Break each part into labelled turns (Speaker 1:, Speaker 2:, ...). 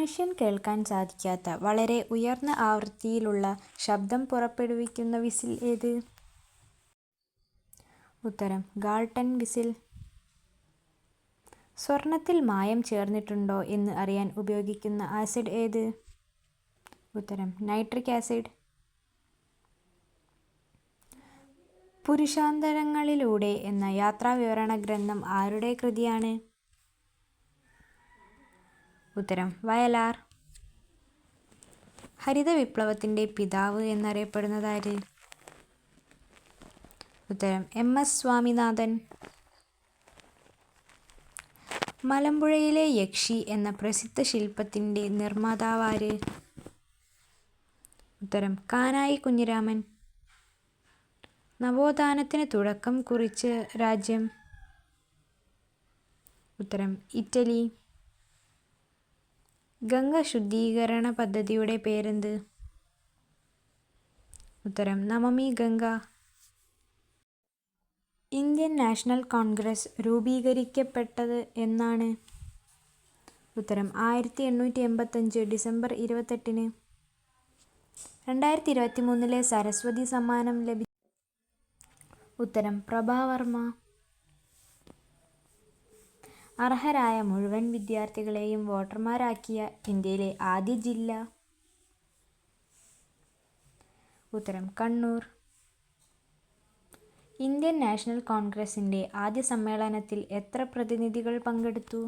Speaker 1: മനുഷ്യൻ കേൾക്കാൻ സാധിക്കാത്ത വളരെ ഉയർന്ന ആവൃത്തിയിലുള്ള ശബ്ദം പുറപ്പെടുവിക്കുന്ന വിസിൽ ഏത്? ഉത്തരം ഗാൾട്ടൺ വിസിൽ. സ്വർണത്തിൽ മായം ചേർന്നിട്ടുണ്ടോ എന്ന് അറിയാൻ ഉപയോഗിക്കുന്ന ആസിഡ് ഏത്? ഉത്തരം നൈട്രിക് ആസിഡ്. പുരുഷാന്തരങ്ങളിലൂടെ എന്ന യാത്രാവിവരണ ഗ്രന്ഥം ആരുടെ കൃതിയാണ്? ഉത്തരം വയലാർ. ഹരിത വിപ്ലവത്തിന്റെ പിതാവ് എന്നറിയപ്പെടുന്നതാര്? ഉത്തരം MS സ്വാമിനാഥൻ. മലമ്പുഴയിലെ യക്ഷി എന്ന പ്രസിദ്ധ ശില്പത്തിന്റെ നിർമ്മാതാവാര്? ഉത്തരം കാനായി കുഞ്ഞിരാമൻ. നവോത്ഥാനത്തിന് തുടക്കം കുറിച്ച രാജ്യം? ഉത്തരം ഇറ്റലി. ഗംഗ ശുദ്ധീകരണ പദ്ധതിയുടെ പേരെന്ത്? ഉത്തരം നമാമി ഗംഗ. ഇന്ത്യൻ നാഷണൽ കോൺഗ്രസ് രൂപീകരിക്കപ്പെട്ടത് എന്നാണ്? ഉത്തരം 1885 ഡിസംബർ 28. 2023 സരസ്വതി സമ്മാനം ലഭിച്ച? ഉത്തരം പ്രഭാവർമ്മ. അർഹരായ മുഴുവൻ വിദ്യാർത്ഥികളെയും വോട്ടർമാരാക്കിയ ഇന്ത്യയിലെ ആദ്യ ജില്ല? ഉത്തരം കണ്ണൂർ. ഇന്ത്യൻ നാഷണൽ കോൺഗ്രസിന്റെ ആദ്യ സമ്മേളനത്തിൽ എത്ര പ്രതിനിധികൾ പങ്കെടുത്തു?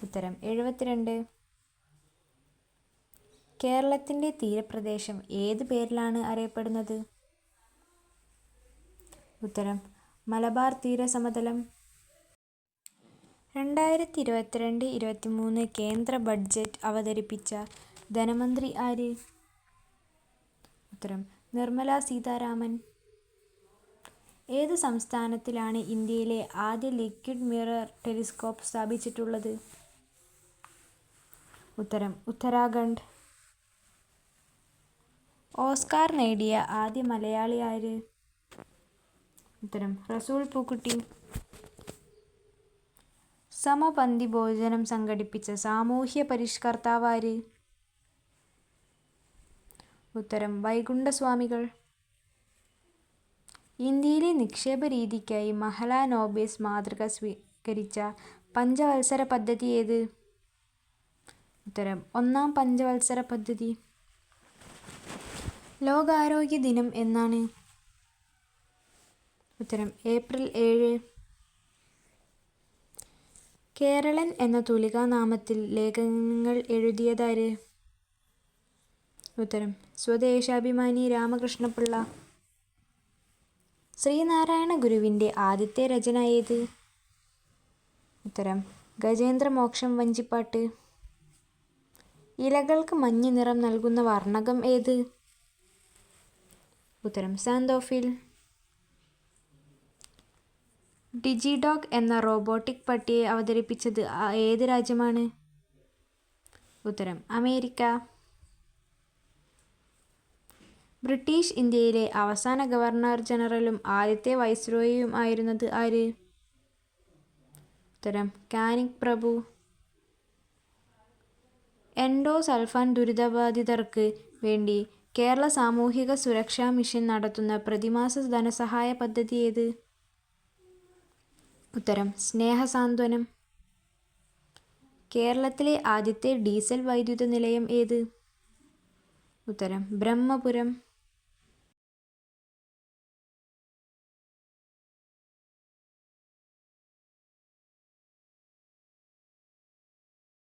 Speaker 1: ഉത്തരം 72. കേരളത്തിന്റെ തീരപ്രദേശം ഏത് പേരിലാണ് അറിയപ്പെടുന്നത്? ഉത്തരം മലബാർ തീരസമതലം. 2022-23 കേന്ദ്ര ബഡ്ജറ്റ് അവതരിപ്പിച്ച ധനമന്ത്രി ആര്? ഉത്തരം നിർമ്മല സീതാരാമൻ. ഏത് സംസ്ഥാനത്തിലാണ് ഇന്ത്യയിലെ ആദ്യ ലിക്വിഡ് മിറർ ടെലിസ്കോപ്പ് സ്ഥാപിച്ചിട്ടുള്ളത്? ഉത്തരം ഉത്തരാഖണ്ഡ്. ഓസ്കാർ നേടിയ ആദ്യ മലയാളി ആര്? ഉത്തരം റസൂൽ പൂക്കുട്ടി. സമപന്തി ഭോജനം സംഘടിപ്പിച്ച സാമൂഹ്യ പരിഷ്കർത്താവ് ആര്? ഉത്തരം വൈകുണ്ഠസ്വാമികൾ. ഇന്ത്യയിലെ നിക്ഷേപ രീതിക്കായി മഹലാനോബിസ് മാതൃക സ്വീകരിച്ച പഞ്ചവത്സര പദ്ധതി ഏത്? ഉത്തരം ഒന്നാം പഞ്ചവത്സര പദ്ധതി. ലോകാരോഗ്യ ദിനം എന്നാണ്? ഉത്തരം ഏപ്രിൽ 7. കേരളൻ എന്ന തൂലികാനാമത്തിൽ ലേഖനങ്ങൾ എഴുതിയതാര്? ഉത്തരം സ്വദേശാഭിമാനി രാമകൃഷ്ണപിള്ള. ശ്രീനാരായണ ഗുരുവിന്റെ ആദ്യത്തെ രചന ഏത്? ഉത്തരം ഗജേന്ദ്രമോക്ഷം വഞ്ചിപ്പാട്ട്. ഇലകൾക്ക് മഞ്ഞ നിറം നൽകുന്ന വർണ്ണകം ഏത്? ഉത്തരം സാന്തോഫിൽ. ഡിജിഡോഗ് എന്ന റോബോട്ടിക് പട്ടിയെ അവതരിപ്പിച്ചത് ഏത് രാജ്യമാണ്? ഉത്തരം അമേരിക്ക. ബ്രിട്ടീഷ് ഇന്ത്യയിലെ അവസാന ഗവർണർ ജനറലും ആദ്യത്തെ വൈസ്രോയിയും ആയിരുന്നത് ആര്? ഉത്തരം കാനിങ് പ്രഭു. എൻഡോസൾഫാൻ ദുരിതബാധിതർക്ക് വേണ്ടി കേരള സാമൂഹിക സുരക്ഷാ മിഷൻ നടത്തുന്ന പ്രതിമാസ ധനസഹായ പദ്ധതി ഏത്? ഉത്തരം സ്നേഹസാന്ത്വനം. കേരളത്തിലെ ആദ്യത്തെ ഡീസൽ വൈദ്യുത നിലയം ഏത്? ഉത്തരം ബ്രഹ്മപുരം.